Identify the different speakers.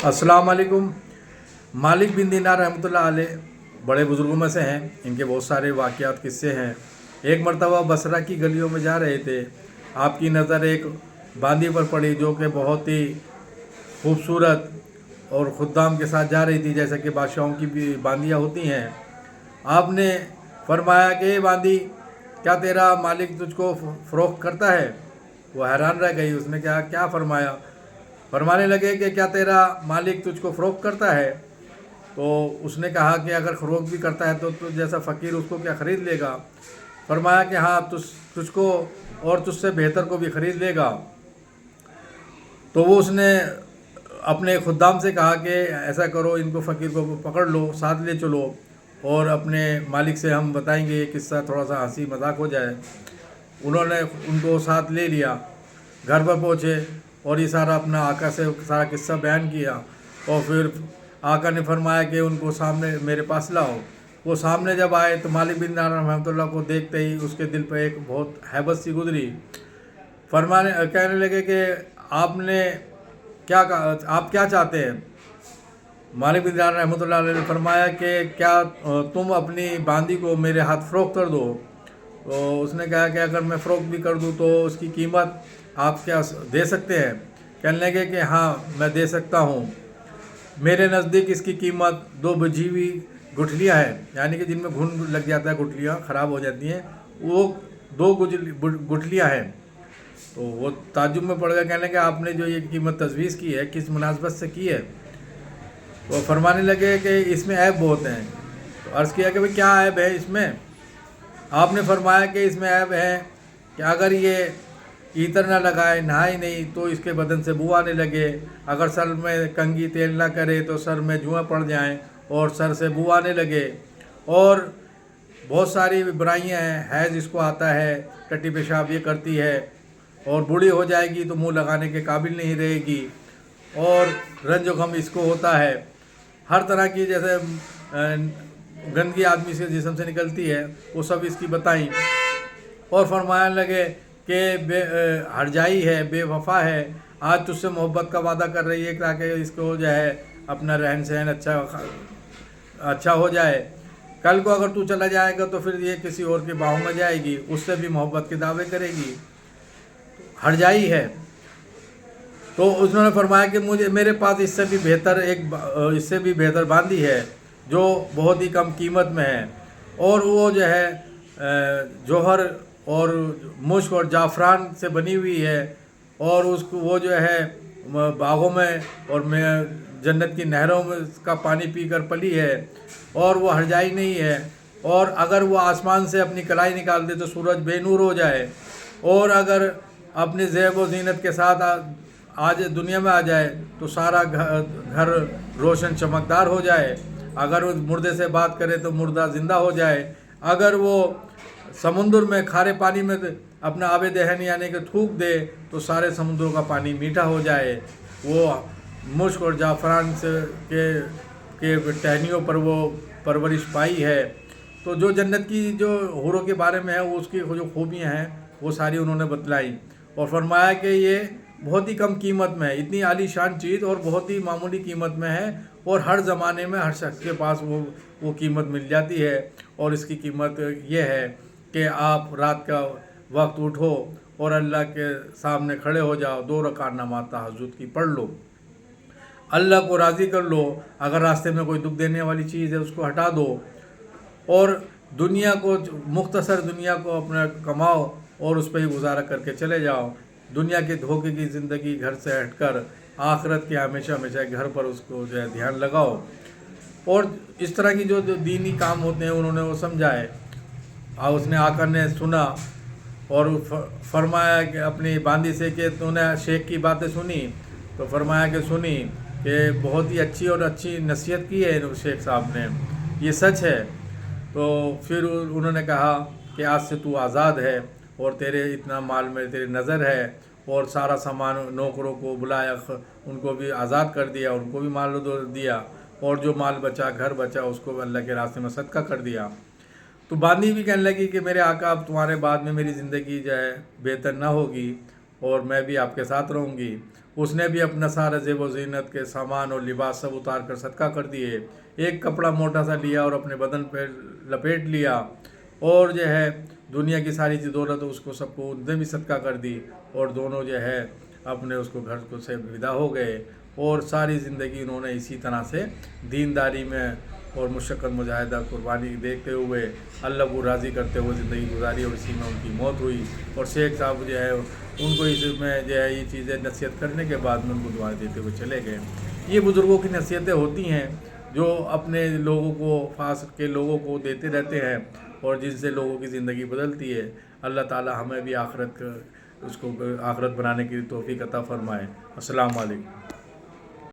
Speaker 1: अस्सलाम वालेकुम। मालिक बिन दीनार रहमतुल्लाह अलैह बड़े बुज़ुर्गों में से हैं। इनके बहुत सारे वाक़यात किस्से हैं। एक मरतबा बसरा की गलियों में जा रहे थे। आपकी नज़र एक बांदी पर पड़ी जो कि बहुत ही खूबसूरत और खुद्दाम के साथ जा रही थी, जैसे कि बादशाहों की भी बांदियाँ होती हैं। आपने फरमाया कि ये बांदी, क्या तेरा मालिक तुझको फ़रोख्त करता है? वो हैरान रह गई। उसने क्या फरमाया? फरमाने लगे कि क्या तेरा मालिक तुझको फ़रोख्त करता है? तो उसने कहा कि अगर फ़रोख्त भी करता है तो तुझ जैसा फ़कीर उसको क्या ख़रीद लेगा? फरमाया कि हाँ, तुझको और तुझसे बेहतर को भी ख़रीद लेगा। तो वो उसने अपने खुद्दाम से कहा कि ऐसा करो, इनको फ़कीर को पकड़ लो, साथ ले चलो और अपने मालिक से हम बताएंगे ये किस्सा, थोड़ा सा हंसी मजाक हो जाए। उन्होंने उनको साथ ले लिया, घर पर पहुँचे और ये सारा अपना आका से सारा किस्सा बयान किया। और फिर आका ने फरमाया कि उनको सामने मेरे पास लाओ। वो सामने जब आए तो मालिक बिन दीनार रहमतुल्लाह को देखते ही उसके दिल पर एक बहुत हैबत सी गुजरी। कहने लगे कि आपने क्या कहा, आप क्या चाहते हैं? मालिक बिन दीनार रहमतुल्लाह अलैह ने फरमाया कि क्या तुम अपनी बांदी को मेरे हाथ फ़रोख्त कर दो। तो उसने कहा कि अगर मैं फ़रोख्त भी कर दूं तो उसकी कीमत आप क्या दे सकते हैं? कहने लगे कि हाँ, मैं दे सकता हूँ। मेरे नज़दीक इसकी कीमत 2 बची हुई गुठलियाँ हैं, यानी कि जिनमें घुन लग जाता है, गुठलियाँ ख़राब हो जाती हैं, वो 2 गुठलियाँ हैं। तो वो ताज्जुब में पड़ गया। कहने लगे आपने जो ये कीमत तजवीज़ की है किस मुनासबत से की है? तो फरमाने लगे कि इसमें ऐब बहुत हैं। तो अर्ज़ किया कि भाई क्या ऐब है इसमें? आपने फरमाया कि इसमें ऐब है कि अगर ये ईतर ना लगाए, नहाए नहीं तो इसके बदन से बू आने लगे, अगर सर में कंघी तेल ना करे तो सर में जुएँ पड़ जाएं और सर से बू आने लगे, और बहुत सारी बुराइयां हैं, हैज़ इसको आता है, टट्टी पेशाब ये करती है, और बूढ़ी हो जाएगी तो मुंह लगाने के काबिल नहीं रहेगी, और रंज गम इसको होता है। हर तरह की जैसे गंदगी आदमी से जिस्म से निकलती है वो सब इसकी बताई। और फरमाने लगे कि हरजाई है, बेवफा है, आज तुझसे मोहब्बत का वादा कर रही है ताकि इसको हो जाए अपना रहन सहन अच्छा हो जाए। कल को अगर तू चला जाएगा तो फिर ये किसी और की बाहों में जाएगी, उससे भी मोहब्बत के दावे करेगी, हरजाई है। तो उन्होंने फरमाया कि मेरे पास इससे भी बेहतर बांदी है जो बहुत ही कम कीमत में है, और वो जो है जौहर और मुश्क और जाफ़रान से बनी हुई है, और उसको वो जो है बागों में और जन्नत की नहरों में का पानी पीकर पली है, और वो हरजाई नहीं है, और अगर वो आसमान से अपनी कलाई निकाल दे तो सूरज बेनूर हो जाए, और अगर अपनी ज़ेब व ज़ीनत के साथ आज दुनिया में आ जाए तो सारा घर रोशन चमकदार हो जाए, अगर वो मुर्दे से बात करे तो मुर्दा ज़िंदा हो जाए, अगर वो समुंदर में खारे पानी में अपना आबे दहन यानी कि थूक दे तो सारे समुद्रों का पानी मीठा हो जाए। वो मुश्क और जाफ़रान से के टहनियों पर वो परवरिश पाई है। तो जो जन्नत की जो हूरों के बारे में है वो उसकी जो खूबियाँ हैं वो सारी उन्होंने बतलाई, और फरमाया कि ये बहुत ही कम कीमत में है, इतनी आलीशान चीज़ और बहुत ही मामूली कीमत में है, और हर ज़माने में हर शख्स के पास वो कीमत मिल जाती है। और इसकी कीमत ये है कि आप रात का वक्त उठो और अल्लाह के सामने खड़े हो जाओ, 2 रकात नमाज तहज्जुद की पढ़ लो, अल्लाह को राज़ी कर लो, अगर रास्ते में कोई दुख देने वाली चीज़ है उसको हटा दो, और दुनिया को मुख्तसर दुनिया को अपना कमाओ और उस पर ही गुजारा करके चले जाओ। दुनिया के धोखे की ज़िंदगी घर से हटकर आखिरत के हमेशा हमेशा घर पर उसको जो है ध्यान लगाओ। और इस तरह की जो दीनी काम होते हैं उन्होंने वो समझाए, और उसने आकर ने सुना और फरमाया कि अपनी बांदी से कि तूने शेख की बातें सुनी? तो फरमाया कि सुनी, कि बहुत ही अच्छी नसीहत की है शेख साहब ने, ये सच है। तो फिर उन्होंने कहा कि आज से तू आज़ाद है और तेरे इतना माल में तेरी नज़र है, और सारा सामान नौकरों को बुलाया, उनको भी आज़ाद कर दिया, उनको भी माल दिया, और जो माल बचा घर बचा उसको अल्लाह के रास्ते में सदका कर दिया। तो बांदी भी कहने लगी कि मेरे आका, अब तुम्हारे बाद में मेरी ज़िंदगी जो है बेहतर ना होगी और मैं भी आपके साथ रहूँगी। اس نے بھی اپنا سارا زیب و زینت کے سامان اور لباس سب اتار کر صدقہ کر دیے، ایک کپڑا موٹا سا لیا اور اپنے بدن پہ لپیٹ لیا، اور جو ہے دنیا کی ساری چیز دولت اس کو سب کو ان نے بھی صدقہ کر دی، اور دونوں جو ہے اپنے اس کو گھر کو سے ودا ہو گئے، اور ساری زندگی انہوں نے اسی طرح سے دینداری میں اور مشقت مجاہدہ قربانی دیکھتے ہوئے اللہ کو راضی کرتے ہوئے زندگی گزاری، اور اسی میں ان کی موت ہوئی۔ اور شیخ صاحب جو ہے ان کو اس میں جو ہے یہ چیزیں نصیحت کرنے کے بعد میں ان کو دعائیں دیتے ہوئے چلے گئے۔ یہ بزرگوں کی نصیحتیں ہوتی ہیں جو اپنے لوگوں کو، خاص کے لوگوں کو دیتے رہتے ہیں، اور جن سے لوگوں کی زندگی بدلتی ہے۔ اللہ تعالی ہمیں بھی آخرت بنانے کی توفیق عطا فرمائے۔ السلام علیکم۔